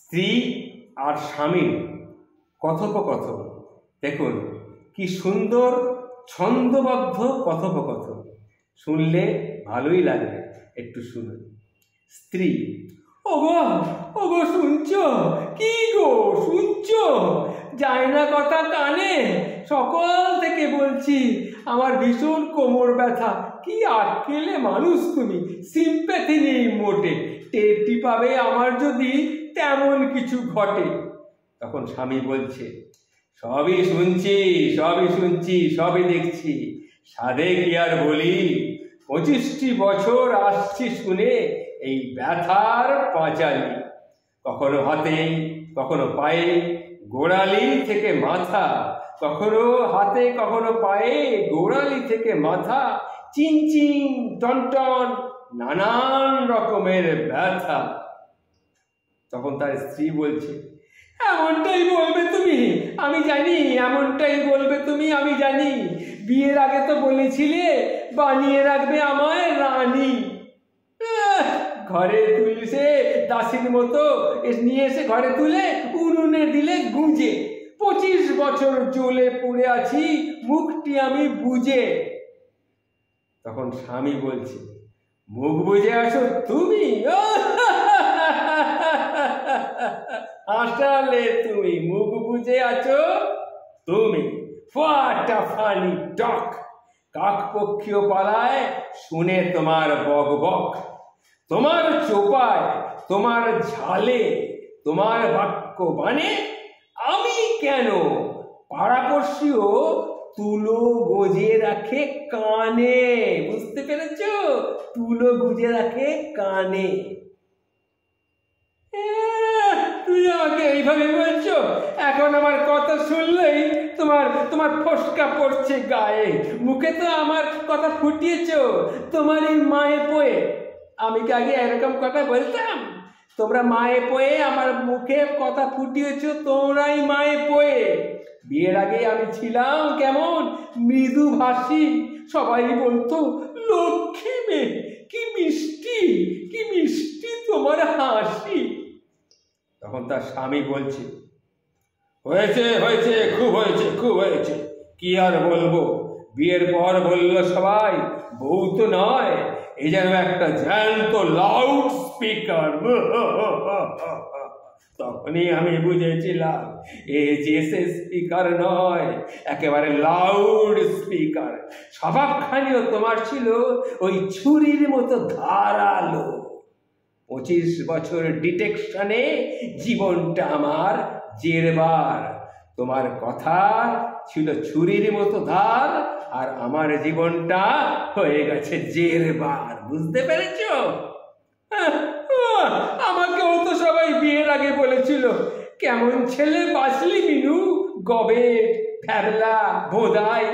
স্ত্রী আর স্বামীর কথোপকথন দেখুন কি সুন্দর ছন্দবদ্ধ কথোপকথন, শুনলে ভালোই লাগবে, একটু শুনুন। স্ত্রী: ওগো ওগো শুনছো? কি গো শুনছো? যায় না কথা কানে? সকাল থেকে বলছি আমার ভীষণ কোমর ব্যথা। কি আটকেলে মানুষ তুমি, সিম্প্যাথি নেই মোটে, টেরটি পাবে আমার যদি তেমন কিছু ঘটে। তখন স্বামী বলছে, সবই শুনছি সবই শুনছি সবই দেখছি, সাধে কি আর বলি, 25টি বছর আসছি শুনে এই ব্যথার পাঁচালি, কখনো হাতে কখনো পায়ে, গোড়ালি থেকে মাথা, কখনো হাতে কখনো পায়ে, গোড়ালি থেকে মাথা, চিনচিন টনটন নানান রকমের ব্যথা। তখন তার স্ত্রী বলছে, এমনটাই বলবে তুমি, আমি জানি এমনটাই বলবে তুমি, আমি জানি। বিয়ের আগে তো বলেছিলে বানিয়ে রাখবে আমায় রানী। ঘরে তুলছে দাসীর মতো নিয়ে এসে ঘরে তুলে উনুনে দিলে গুঁজে, 25 বছর জ্বলে পুড়ে আছি মুখটি আমি বুঝে। তখন স্বামী বলছে, মুখ বুঝে আসো তুমি? আসলে তুমি মুখ বুঝে আছো তুমি? হোয়াট আ ফানি টক! কাকপক্ষীয় পালায় শুনে তোমার বক বক, তোমার চোপায় তোমার ঝালে তোমার বাক্য বানে আমি কেন? পাড়াপড়শিও তুলো গোজে রাখে কানে, বুঝতে পেরেছ? তুলো গুজে রাখে কানে। তুই আমাকে এইভাবে বলছো? এখন আমার কথা শুনলেই তোমার ফসকা পড়ছে গায়ে। মুখে তো আমার কথা ফুটিয়েছ তোমারই মায়ে পোয়ে। আমি কি আগে এরকম কথা বলতাম? তোমরা মায়ে পোয়ে আমার মুখে কথা ফুটিয়েছ, তোমরাই মায়ে পোয়ে। বিয়ের আগে আমি ছিলাম কেমন মৃদু ভাষী, সবাই বলতো লক্ষ্মী মেয়ে, কি মিষ্টি কি মিষ্টি তোমার হাসি। তখন তার স্বামী বলছে, হয়েছে হয়েছে, খুব হয়েছে খুব হয়েছে, কি আর বলবো। বিয়ের পর বলল সবাই বউ তো নয়, এ যেন একটা জ্যান্ত লাউড স্পিকার। তখনই আমি বুঝেছিলাম এ যে সে স্পিকার নয়, একেবারে লাউড স্পিকার। স্বভাবখানিও তোমার ছিল ওই ছুরির মতো ধারালো। 25 বছর ডিটেকশনে জীবনটা আমার জেরবার। তোমার কথা ছিল ছুরির মতো ধার, আর আমার জীবনটা হয়ে গেছে জেরবার, বুঝতে পেরেছ? আমাকেও তো সবাই বিয়ের আগে বলেছিল, কেমন ছেলে বাঁচলি মিনু, গবেট ফ্যাবলা ভোদাই।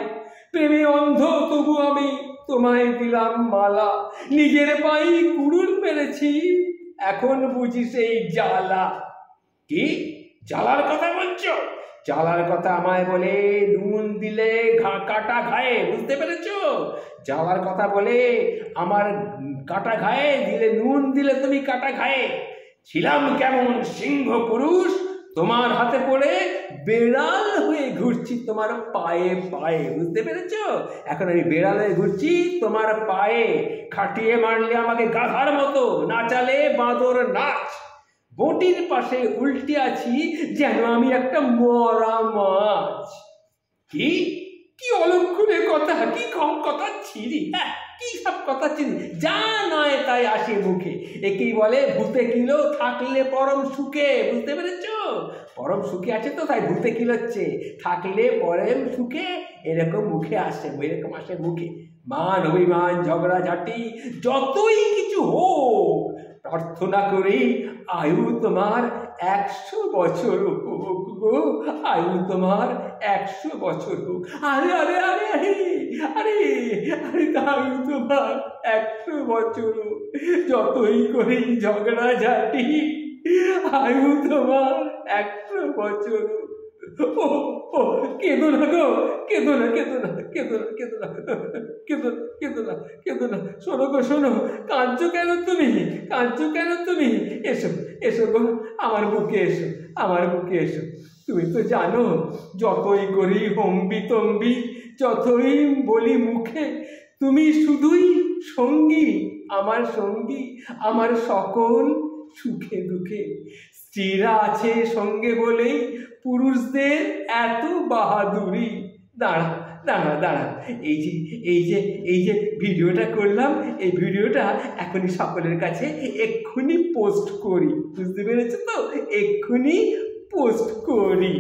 প্রেমে অন্ধ তবু আমি তোমায় দিলাম মালা, নিজের পাই কুড়ুল মেরেছি, এখন বুঝি সেই জ্বালা। কি জ্বালার কথা বলছো? জ্বালার কথা আমায় বলে নুন দিলে কাটা ঘায়ে, বুঝতে পেরেছো? জ্বালার কথা বলে আমার কাটা ঘায়ে দিলে, নুন দিলে তুমি কাটা ঘায়ে। ছিলাম কেমন সিংহ পুরুষ, তোমার হাতে পড়ে বেড়াল হয়ে ঘুরছি তোমার পায়ে পায়ে, বুঝতে পেরেছ? এখন আমি বেড়াল হয়ে ঘুরছি তোমার পায়ে। খাটিয়ে মারলে আমাকে গাধার মতো, নাচালে বাঁদর নাচ। বটির পাশে উল্টে আছি যেন আমি একটা মরা মাছ। কি কি অলক্ষণের কথা, কি কম কথা ছিরি, হ্যাঁ কি সব কথা ছিরি, যা নয় তাই আসে মুখে। একেই বলে ভূতে কিলো থাকলে পরম সুখে, বুঝতে পেরেছ? পরম সুখে আছে তো তাই ভূতে কিলোচ্ছে, থাকলে পরম সুখে এরকম মুখে আসে, এরকম আসে মুখে। মান অভিমান ঝগড়াঝাটি যতই কিছু হোক, প্রার্থনা করি আয়ু তোমার 100 বছর হোক গো, আয়ু তোমার 100 বছর হোক। আরে আরে আরে আরে আরে আরে আয়ু তোমার 100 বছর হোক, যতই করি ঝগড়াঝাটি আয়ু তোমার 100 বছর হোক। ও ও কেঁদো না গো, কেঁদো না, কেঁদো না, কেঁদো না, কেঁদো না, কেঁদো না, কেঁদো না, কেঁদো না। শোনো গো শোনো, কাঁদছো কেন তুমি, কাঁদছো কেন তুমি? এসো এসো গো, আমার বুকে এসো, আমার বুকে এসো। তুমি তো জানো, যতই করি হম্বি তম্বি, যতই বলি মুখে, তুমি শুধুই সঙ্গী, আমার সঙ্গী, আমার সকল সুখে দুঃখে। স্ত্রীরা আছে সঙ্গে বলেই পুরুষদের এত বাহাদুরি। দাঁড়া দাঁড়া দাঁড়া, এই যে এই যে এই যে ভিডিওটা করলাম, এই ভিডিওটা এখনই সকলের কাছে এক্ষুনি পোস্ট করি, বুঝতে পেরেছো তো? এক্ষুনি পোস্ট করি।